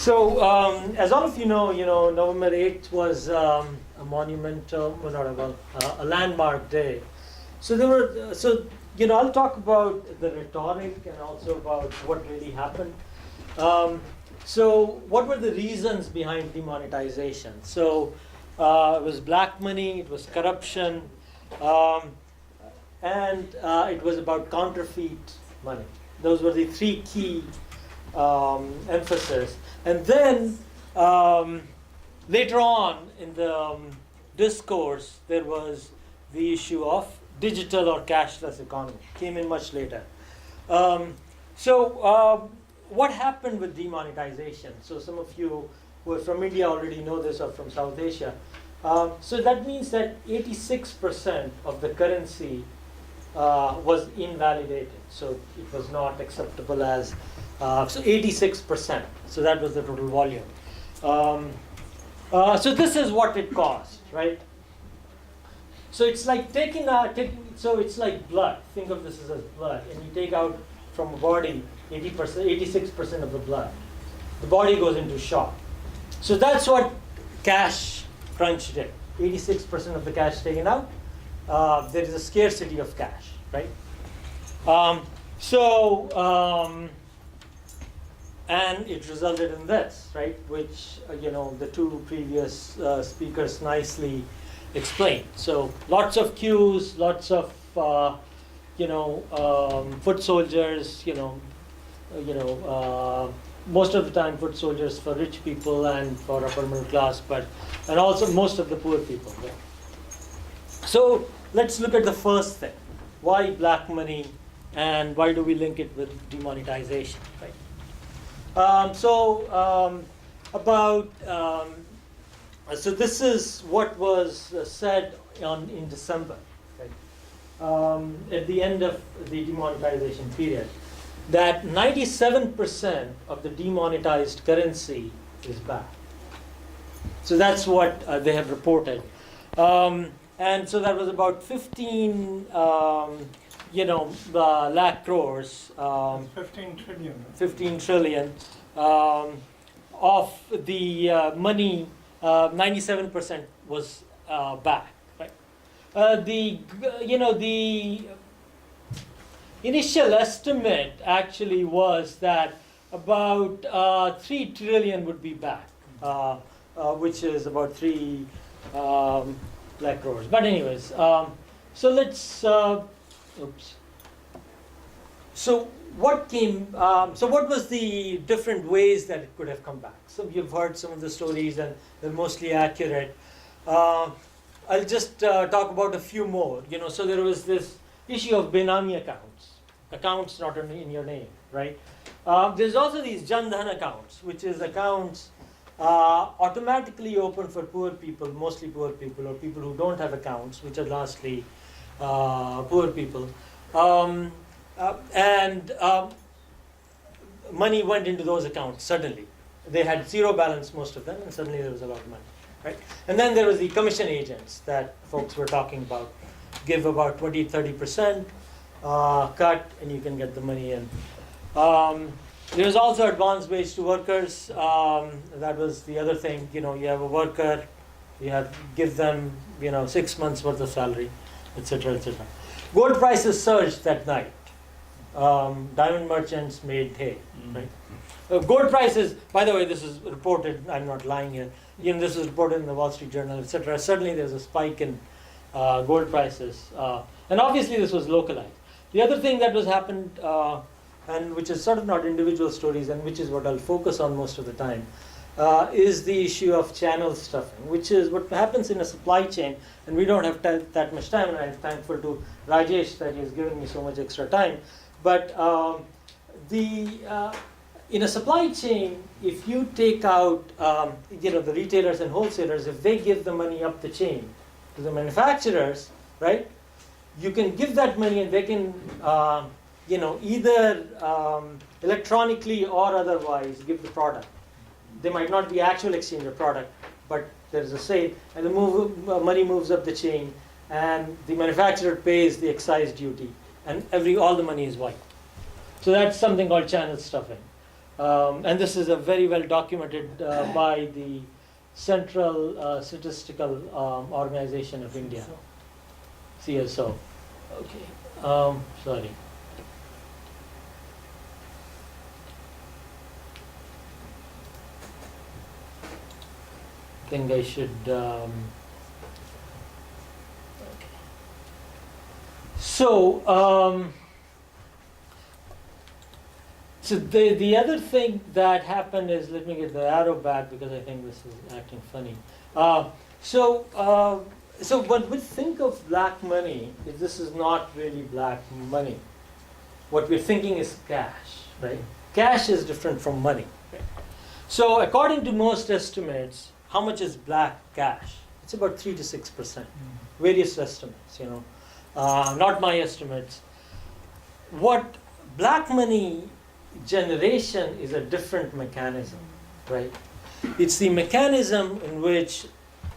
As all of you know, November 8th was a monumental, well, not a, well, a landmark day. I'll talk about the rhetoric and also about what really happened. What were the reasons behind demonetization? It was black money, it was corruption, and it was about counterfeit money. Those were the three key emphasis. And then later on in the discourse, there was the issue of digital or cashless economy. Came in much later. What happened with demonetization? So some of you who are from India already know this, or from South Asia. So that means that 86% of the currency was invalidated. So it was not acceptable as, so 86%. So that was the total volume. So this is what it cost, right? So it's like so it's like blood. Think of this as blood, and you take out from a body 86% of the blood. The body goes into shock. So that's what cash crunch did. 86% of the cash taken out. There is a scarcity of cash, right? And it resulted in this, right? Which the two previous speakers nicely explained. So lots of queues, lots of foot soldiers. Most of the time foot soldiers for rich people and for upper middle class, and also most of the poor people. Right? So let's look at the first thing: why black money, and why do we link it with demonetization? Right. So this is what was said in December, right? At the end of the demonetization period, that 97% of the demonetized currency is back. So that's what they have reported, and so that was about 15 lakh crores. 15 trillion. 15 trillion of the money. 97% was back. Right. The initial estimate actually was that about 3 trillion would be back, which is about 3 lakh crores. But anyways, so let's. Oops. So what came? So what was the different ways that it could have come back? So you've heard some of the stories, and they're mostly accurate. I'll just talk about a few more. So there was this issue of benami accounts not in your name, right? There's also these Jan Dhan accounts, which is accounts automatically open for poor people, mostly poor people, or people who don't have accounts, which are lastly poor people. Money went into those accounts suddenly. They had zero balance, most of them, and suddenly there was a lot of money, right? And then there was the commission agents that folks were talking about. Give about 20-30% cut, and you can get the money in. There was also advance wage to workers. That was the other thing. You have a worker, give them 6 months worth of salary, etc., etc. Gold prices surged that night. Diamond merchants made hay. Right? Gold prices, by the way, this is reported, I'm not lying here, this is reported in the Wall Street Journal, etc. Suddenly there's a spike in gold prices. And obviously this was localized. The other thing that was happened, and which is sort of not individual stories, and which is what I'll focus on most of the time, is the issue of channel stuffing, which is what happens in a supply chain. And we don't have that much time, and I'm thankful to Rajesh that he's given me so much extra time. But in a supply chain, if you take out the retailers and wholesalers, if they give the money up the chain to the manufacturers, right, you can give that money and they can either electronically or otherwise give the product. There might not be actual exchange of product, but there's a sale, and the money moves up the chain, and the manufacturer pays the excise duty, and all the money is wiped. So that's something called channel stuffing. And this is a very well documented by the Central Statistical Organization of India, CSO. Okay, sorry. I think I should. Okay. So, so the other thing that happened is, let me get the arrow back because I think this is acting funny. So when we think of black money, this is not really black money. What we're thinking is cash, right? Cash is different from money. Right? So according to most estimates, how much is black cash? It's about 3 to 6%. Various estimates, not my estimates. What black money generation is a different mechanism, right? It's the mechanism in which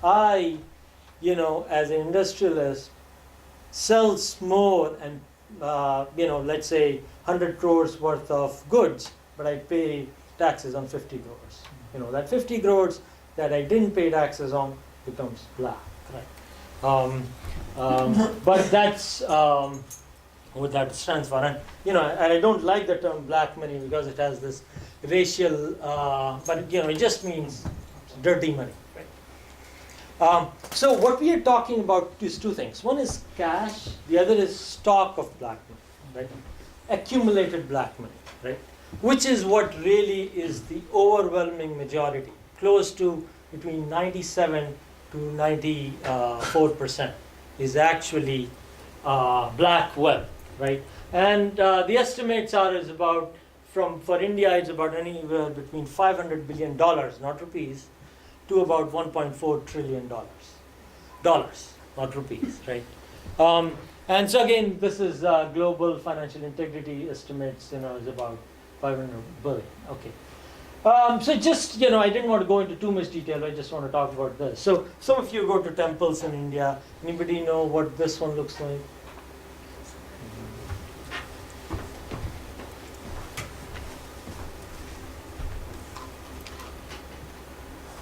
I, as an industrialist, sells more and, let's say 100 crores worth of goods, but I pay taxes on 50 crores. That 50 crores that I didn't pay taxes on becomes black, right? But that's what that stands for. And and I don't like the term black money because it has this racial, but it just means dirty money. Right? So what we are talking about is two things. One is cash. The other is stock of black money, right? Accumulated black money, right? Which is what really is the overwhelming majority, close to between 97 to 94% is actually black wealth, right? And the estimates are is about for India it's about anywhere between $500 billion, not rupees, to about $1.4 trillion, not rupees, right? And so again, this is global financial integrity estimates, is about 500 billion. Okay. So just, I didn't want to go into too much detail. I just want to talk about this. So some of you go to temples in India. Anybody know what this one looks like?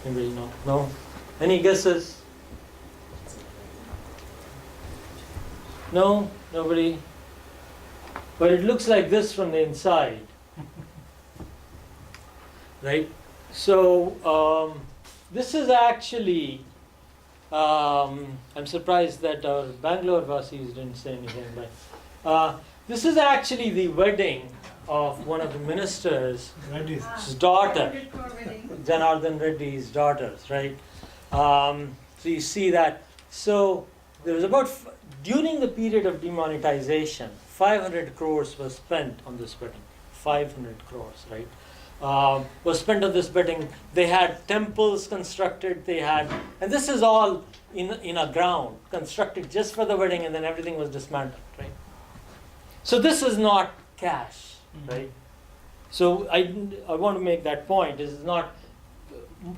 Anybody know? No? Any guesses? No? Nobody? But it looks like this from the inside. Right? So this is actually, I'm surprised that our Bangalore Vasis didn't say anything, but this is actually the wedding of one of the minister's daughter, Janardhan Reddy's daughters, right? So you see that. So there was about, during the period of demonetization, 500 crores was spent on this wedding. 500 crores, right? Was spent on this wedding. They had temples constructed, and this is all in a ground, constructed just for the wedding, and then everything was dismantled, right? So this is not cash, right? So I want to make that point. This is not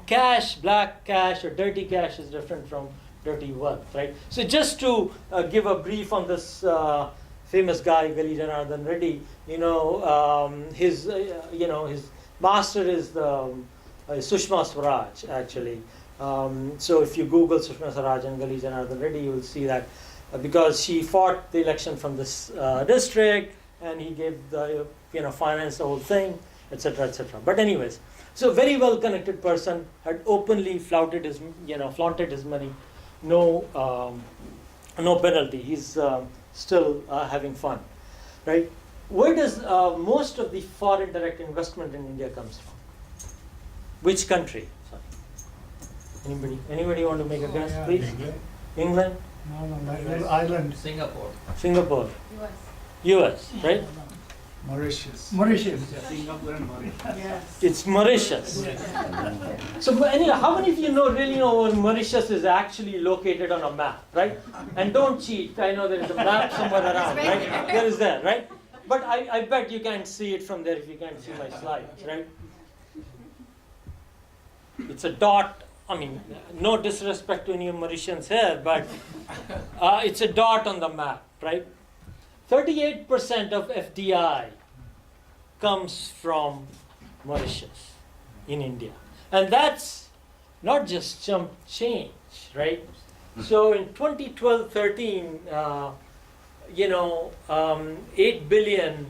cash, black cash or dirty cash is different from dirty wealth, right? So just to give a brief on this famous guy, Gali Janardhan Reddy, his master is the Sushma Swaraj, actually. So if you Google Sushma Swaraj and Gali Janardhan Reddy, you will see that because she fought the election from this district, and he gave the finance the whole thing, etc., etc. But anyways, so very well connected person, had openly flaunted his money, no penalty. He's still having fun, right? Where does most of the foreign direct investment in India comes from? Which country? Sorry. Anybody want to make a guess, please? England? No, Ireland. Singapore. US, right? Mauritius. Singapore and Mauritius. Yes. It's Mauritius. So anyhow, how many of you really know where Mauritius is actually located on a map, right? And don't cheat. I know there is a map somewhere around, right? There is there, right? But I bet you can't see it from there if you can't see my slides, right? It's a dot. I mean, no disrespect to any Mauritians here, but it's a dot on the map, right? 38% of FDI comes from Mauritius in India. And that's not just chump change, right? So in 2012-13, $8 billion,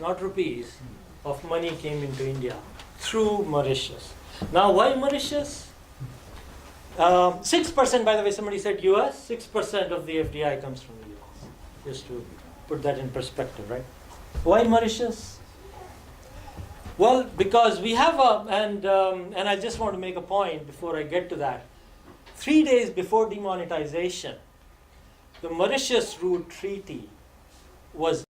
not rupees, of money came into India through Mauritius. Now, why Mauritius? 6%, by the way, somebody said US, 6% of the FDI comes from the US. Just to put that in perspective, right? Why Mauritius? Well, because we have and I just want to make a point before I get to that. 3 days before demonetization, the Mauritius Route Treaty was